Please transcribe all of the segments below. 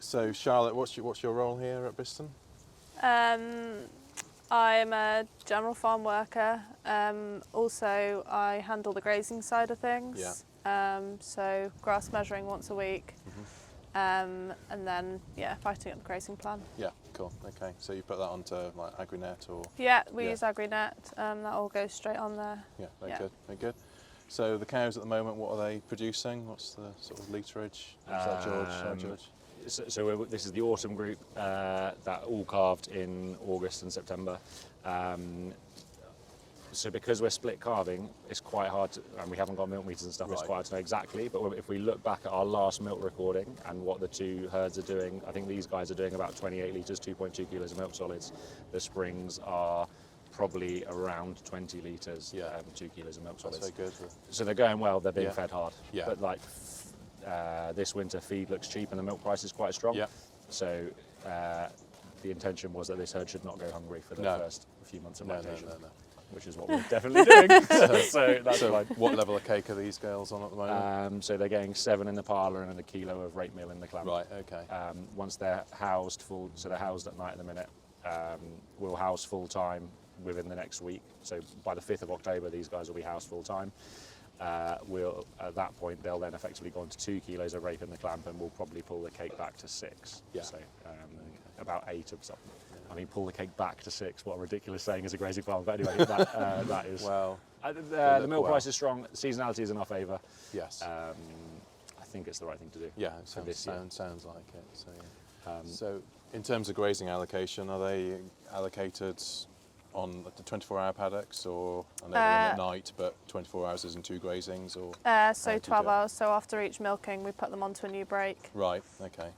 So Charlotte, what's your role here at Bisterne? I'm a general farm worker. Also, I handle the grazing side of things. So grass measuring once a week, and then fighting up the grazing plan. Yeah, cool. Okay, so you put that onto like AgriNet or? Yeah, we use AgriNet. That all goes straight on there. Yeah, very good, very good. So the cows at the moment, what are they producing? What's the sort of litrage? Is that George? So this is the autumn group that all calved in August and September. So because we're split calving, it's quite hard to, and we haven't got milk meters and stuff, it's quite hard to know exactly. But if we look back at our last milk recording and what the two herds are doing, I think these guys are doing about 28 litres, 2.2 kilos of milk solids. The Springs are probably around 20 litres, 2 kilos of milk solids. That's very good. So they're going well, they're being fed hard. Yeah. But like this winter feed looks cheap and the milk price is quite strong. Yeah. So the intention was that this herd should not go hungry for the first few months of lactation. No. Which is what we're definitely doing. So that's fine. What level of cake are these girls on at the moment? So they're getting 7 in the parlour and a kilo of rape meal in the clamp. Right, okay. Once they're housed full, so they're housed at night at the minute, we'll house full time within the next week. So by the 5th of October, these guys will be housed full time. At that point, they'll then effectively go on to 2 kilos of rape in the clamp, and we'll probably pull the cake back to 6. Yeah. So about 8 of something. I mean, pull the cake back to 6. What a ridiculous saying as a grazing farmer. But anyway, that is. Well, the milk price is strong. Seasonality is in our favour. Yes. I think it's the right thing to do. Yeah, it sounds like it. So, so in terms of grazing allocation, are they allocated on the 24-hour paddocks, or I know they're in at night, but 24 hours isn't 2 grazings, or? So 12 hours. So after each milking, we put them onto a new break. Right. Okay.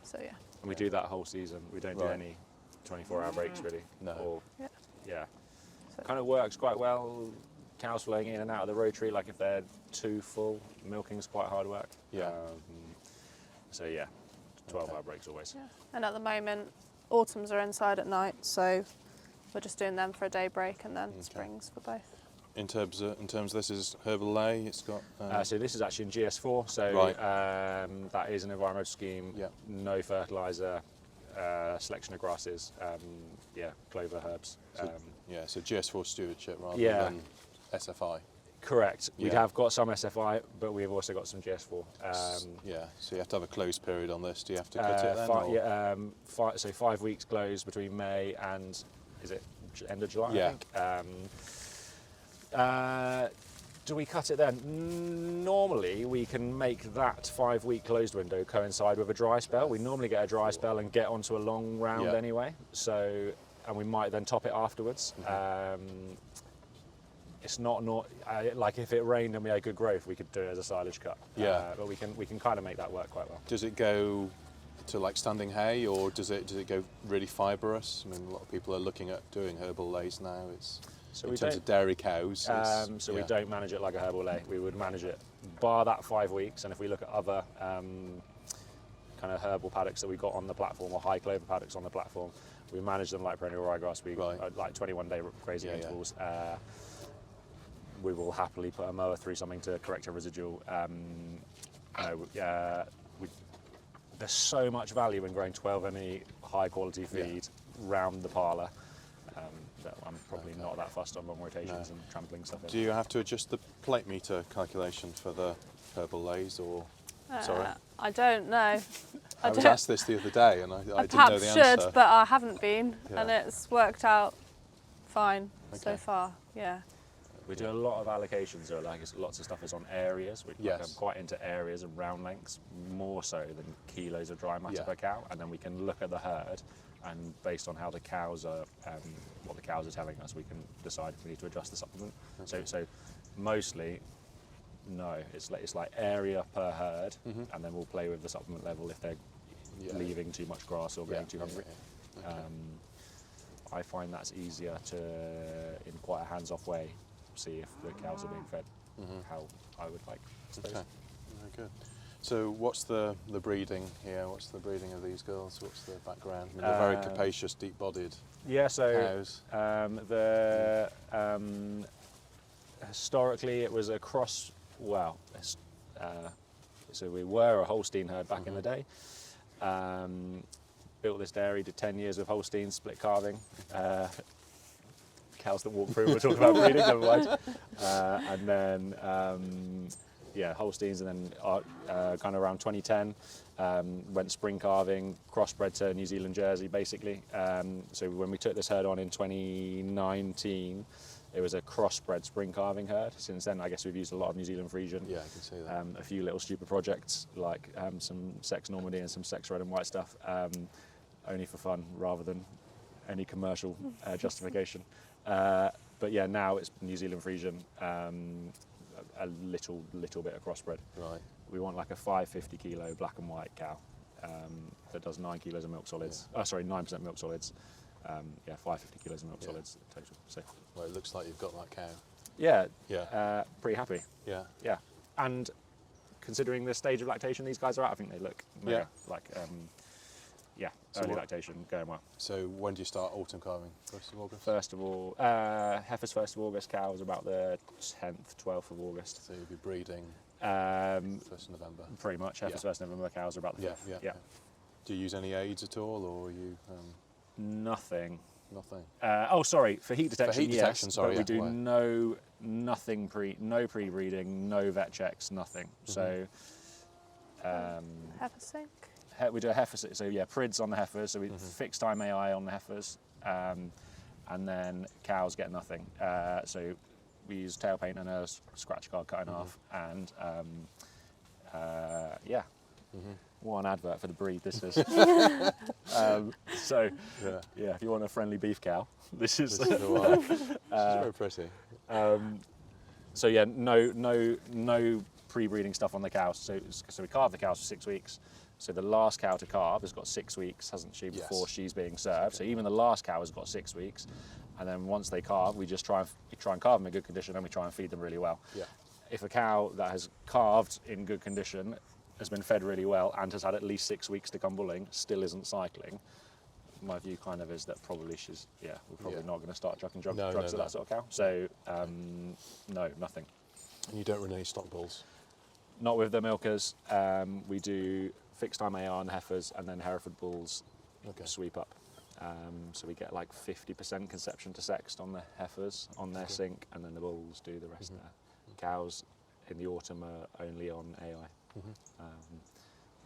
So yeah. And we do that whole season. We don't do any 24-hour breaks really. No. So kind of works quite well. Cows flowing in and out of the rotary, like if they're too full, milking's quite hard work. Yeah. 12-hour breaks always. Yeah. And at the moment, autumns are inside at night, so we're just doing them for a day break, and then Springs for both. In terms of this is herbal lay, it's got. So this is actually in GS4. So that is an environmental scheme. Yeah. No fertiliser. Selection of grasses, clover herbs. So GS4 stewardship rather than SFI. Correct. We have got some SFI, but we've also got some GS4. So you have to have a close period on this. Do you have to cut it then? So 5 weeks close between May and, is it end of July, Yeah. I think? Do we cut it then? Normally, we can make that 5-week closed window coincide with a dry spell. We normally get a dry spell and get onto a long round anyway. So, and we might then top it afterwards. It's not like if it rained and we had good growth, we could do it as a silage cut. But we can kind of make that work quite well. Does it go to like standing hay, or does it go really fibrous? I mean, a lot of people are looking at doing herbal lays now. In terms of dairy cows. We don't manage it like a herbal lay. We would manage it bar that 5 weeks. And if we look at other kind of herbal paddocks that we got on the platform, or high clover paddocks on the platform, we manage them like perennial ryegrass. We like 21-day grazing intervals. We will happily put a mower through something to correct a residual. There's so much value in growing 12 ME high quality feed round the parlour. I'm probably not that fussed on long rotations and trampling stuff in. Do you have to adjust the plate meter calculation for the herbal lays, or? Sorry? I don't know. I was asked this the other day and I didn't know the answer. Perhaps should, but I haven't been, and it's worked out fine so far. Yeah. We do a lot of allocations, so like lots of stuff is on areas. I'm quite into areas and round lengths, more so than kilos of dry matter per cow, and then we can look at the herd, and based on how the cows are, what the cows are telling us, we can decide if we need to adjust the supplement. So mostly, no, it's like area per herd, and then we'll play with the supplement level if they're leaving too much grass or getting too hungry. I find that's easier to, in quite a hands-off way, see if the cows are being fed how I would like. Okay, very good. So what's the breeding here? What's the breeding of these girls? What's the background? I mean, they're very capacious, deep-bodied cows. Historically it was a cross, so we were a Holstein herd back in the day. Built this dairy, did 10 years with Holstein, split calving. Cows that walk through, we'll talk about breeding, never mind. And then, yeah, Holsteins, and then kind of around 2010, went spring calving, crossbred to New Zealand Jersey, basically. So when we took this herd on in 2019, it was a crossbred spring calving herd. Since then, I guess we've used a lot of New Zealand Friesian. Yeah, I can see that. A few little stupid projects, like some sex Normandy and some sex red and white stuff, only for fun rather than any commercial justification. But yeah, now it's New Zealand Friesian, a little bit of crossbred. Right. We want like a 550 kilo black and white cow that does 9 kilos of milk solids. Yeah. Sorry, 9% milk solids. Yeah, 550 kilos of milk solids total. So, well, it looks like you've got that cow. yeah, Yeah. pretty happy. Yeah. Yeah, and considering the stage of lactation these guys are at, I think they look mega. Like, yeah, So early what- lactation going well. So when do you start autumn calving? 1st of August? First of all, heifers 1st of August, cows about the 10th, 12th of August. So you'll be breeding 1st 1st of November. Pretty much, heifers 1st of November, cows are about the 5th. Yeah. Do you use any aids at all, or are you Nothing. nothing? Oh, sorry, for heat detection, heat yes, detection, sorry, but we yeah, do right. no pre-breeding, no vet checks, nothing. So Heifer sync. we do a heifer, so yeah, prids on the heifers, so we fixed time AI on the heifers, and then cows get nothing. So we use tail paint and a scratch card cut in half, and yeah. What an advert for the breed this is. So yeah, if you want a friendly beef cow, this is This is the one. This is very pretty. so yeah, no pre-breeding stuff on the cows. So we calve the cows for 6 weeks. So the last cow to calve has got 6 weeks, hasn't she, before Yes. she's being served. So even the last cow has got 6 weeks, and then once they calve, we just try and calve them in good condition, and we try and feed them really well. Yeah. If a cow that has calved in good condition, has been fed really well, and has had at least 6 weeks to come bulling, still isn't cycling, my view kind of is that probably we're probably not going to start chucking drugs at that sort of cow. So no, nothing. And you don't run any stock bulls? Not with the milkers. We do fixed time AR on the heifers, and then Hereford bulls sweep up. So we get like 50% conception to sext on the heifers on their sink, and then the bulls do the rest there. Cows in the autumn are only on AI.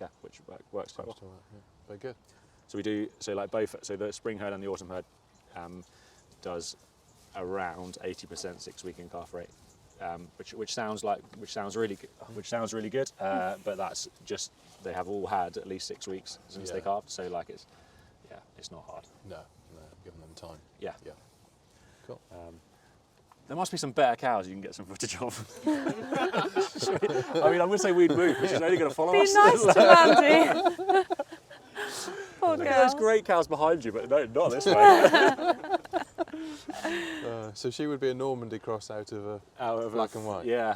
Yeah, which works quite well. Yeah. Very good. So we do so the spring herd and the autumn herd does around 80% 6 week in calf rate, which sounds really good, but that's just they have all had at least 6 weeks since they calved, so like it's not hard. No, giving them time. Yeah. Cool. There must be some better cows you can get some footage of. I mean, I would say we'd move, but she's only going to follow Be us. nice to Mandy. Poor There's girl. great cows behind you, but no, not this way. So she would be a Normandy cross out of a black and white? Yeah.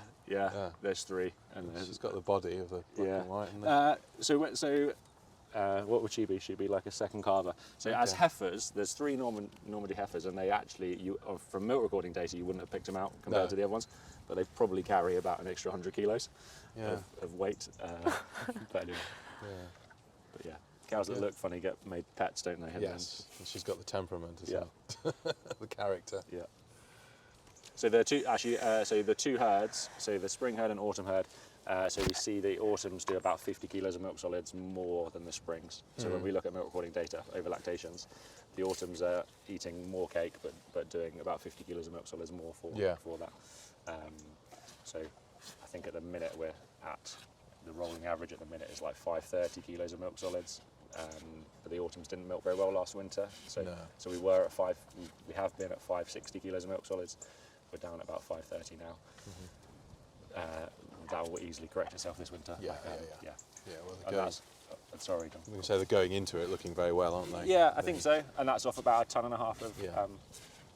There's 3. And She's got the body of a black and white. What would she be? She'd be like a second carver. So as heifers, there's 3 Normandy heifers, and they actually, from milk recording data, you wouldn't have picked them out compared to the other ones, but they probably carry about an extra 100 kilos of weight. But anyway. But yeah, cows that look funny get made pets, don't they? Yes, and she's got the temperament as well, the character. Yeah. So there are the 2 herds, so the spring herd and autumn herd. So we see the autumns do about 50 kilos of milk solids more than the springs. So when we look at milk recording data over lactations, the autumns are eating more cake, but doing about 50 kilos of milk solids more for that. So I think at the minute we're at the rolling average at the minute is like 530 kilos of milk solids. But the autumns didn't milk very well last winter, so we were at we have been at 560 kilos of milk solids. We're down at about 530 now. That will easily correct itself this winter. Yeah. Well, And that's, sorry, John. I'm going to say they're going into it looking very well, aren't they? Yeah, I think so. And that's off about 1.5 tons of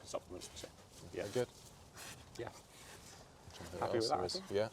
supplements. So, yeah. Very good. Yeah. Happy with that, I Yeah.